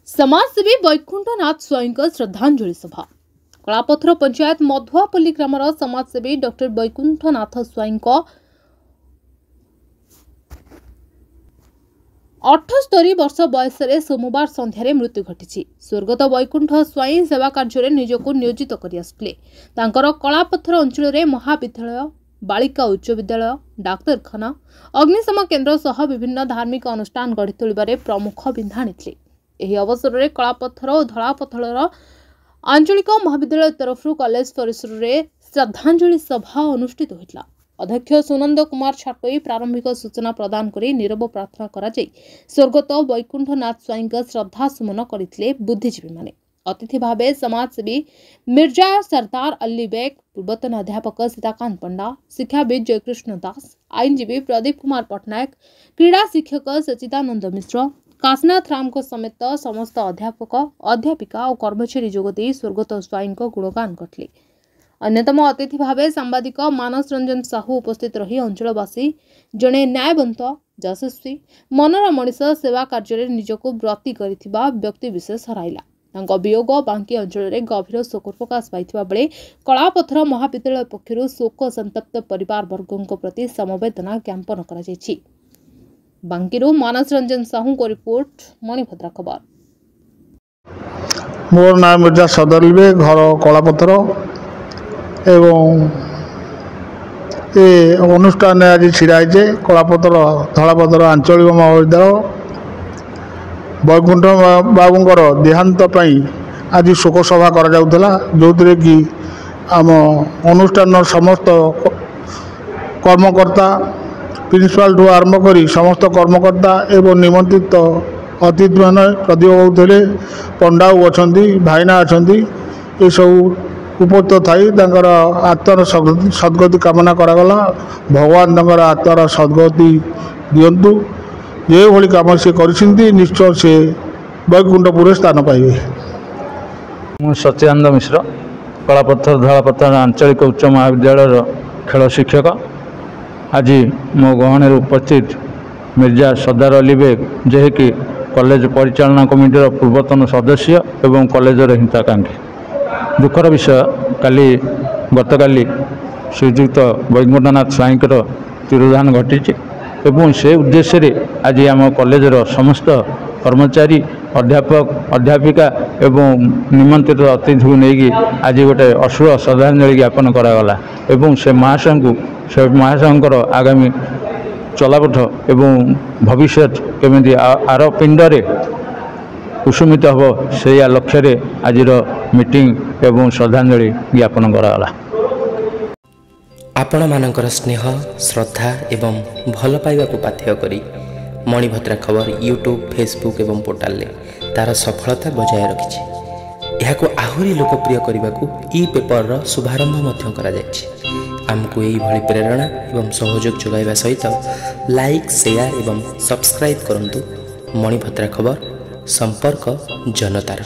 समाजसेवी वैकुंठनाथ स्वाईं श्रद्धांजलि सभा कलापथर पंचायत मधुआपल्ली ग्रामर समाजसेवी डॉक्टर वैकुंठनाथ स्वाईं 78 वर्ष बयस सोमवार संध्यारे मृत्यु घटी। स्वर्गत वैकुंठ स्वाईं सेवा कार्य निजक नियोजित कर कलापथर अंचल महाविद्यालय, बालिका उच्च विद्यालय, डाक्तरखाना, अग्निशम केन्द्र सह विभिन्न धार्मिक अनुष्ठान गढ़ी तोलिबारे प्रमुख बिंधा आनिथिले। एही अवसर में कलापथर और धलापथर आंचलिक महाविद्यालय तरफ कॉलेज परिसर में श्रद्धांजलि सभा अनुष्ठित होता। अध्यक्ष सुनंद कुमार छाटोई प्रारंभिक सूचना प्रदान कर नीरव प्रार्थना करा स्वर्गत वैकुंठनाथ स्वाईं श्रद्धा सुमन करथिले बुद्धिजीवी माने। अतिथि भावे समाजसेवी मिर्जा सरदार अली बेग, पूर्वतन अध्यापक सीताकांत पंडा, शिक्षाविद जयकृष्ण दास, आईनजीवी प्रदीप कुमार पटनायक, क्रीड़ा शिक्षक सचिदानंद मिश्र, काशीनाथ राम समेत समस्त अध्यापक, अध्यापिका और कर्मचारी जोगदे स्वर्गत स्वाईं गुणगान करथिले। अन्यतम अतिथि भावे सांबादिक मानस रंजन साहू उपस्थित रही अंचलवासी जड़े न्यायवंत, यशस्वी, मनर मनीष सेवा कार्य निजक व्रती करिथिबा व्यक्ति विशेष हराइला। वियोग बांकी अंचल में गभीर शोक प्रकाश पाइथिबा बेले कलापथर महाविद्यालय पक्षर शोक संतप्त परिवार वर्गों प्रति समवेदना ज्ञापन करा जायछि। बांकीरू मानस रंजन साहू को रिपोर्ट, मणिभद्रा खबर। मोर नाम मिर्जा सरदार अली बेग, घर कलापथर एवं ये अनुष्ठान आज छिड़ाई कलापथर धलापथर आंचलिक महाविद्यालय वैकुंठ बाबूंकर देहांत आज शोक सभा जो कि आम अनुष्ठान समस्त कर्मकर्ता प्रिंसिपाल ठू आरंभ कर समस्त कर्मकर्ता एवं निमंत्रित अतिथि मैंने प्रदीप होते पंडा अच्छा भाईना अच्छा ये सब उपस्थित थी आत्मार सद्गति कामना करागला। भगवान आत्मार सद्गति दिंतु जो भाई कम से कर निश्चय से वैकुंठपुर स्थान पाइबे। मु सचिदानंद मिश्र, कलापथर धलापथर आंचलिक उच्च महाविद्यालय खेल शिक्षक। आज मो गहन उपस्थित मिर्जा सरदार अली बेग जे कि कॉलेज परिचालना कमिटीर पूर्वतन सदस्य एवं कॉलेजर हिताकांक्षी। दुखर विषय काली गतकाली श्रीजुक्त वैकुंठनाथ स्वाईं तिरोधान घटी एवं से उद्देश्य रे आज आम कॉलेजर समस्त कर्मचारी, अध्यापक, अध्यापिका एवं निमंत्रित अतिथि को लेकिन आज गोटे अश्रुल श्रद्धांजलि ज्ञापन करागला एवं से महाशंकर आगामी चलापथ एवं भविष्य केमी आर पिंडरे कुसुमित हम से लक्ष्य आज मीटिंग एवं श्रद्धांजलि ज्ञापन करागला। आपण मानकर स्नेह, श्रद्धा एवं भल पाइबा को पाथेय करी मणिभद्रा खबर यूट्यूब, फेसबुक एवं पोर्टाल ले तार सफलता बजाय रखिछि। एहाको आहुरी लोकप्रिय करने को ई पेपर शुभारंभ मध्य करा जायछि। आमको यही भली प्रेरणा एवं सहयोग जोगाइबा सहित लाइक, शेयर एवं सब्सक्राइब करंतु। मणिभद्रा खबर, संपर्क जनतार।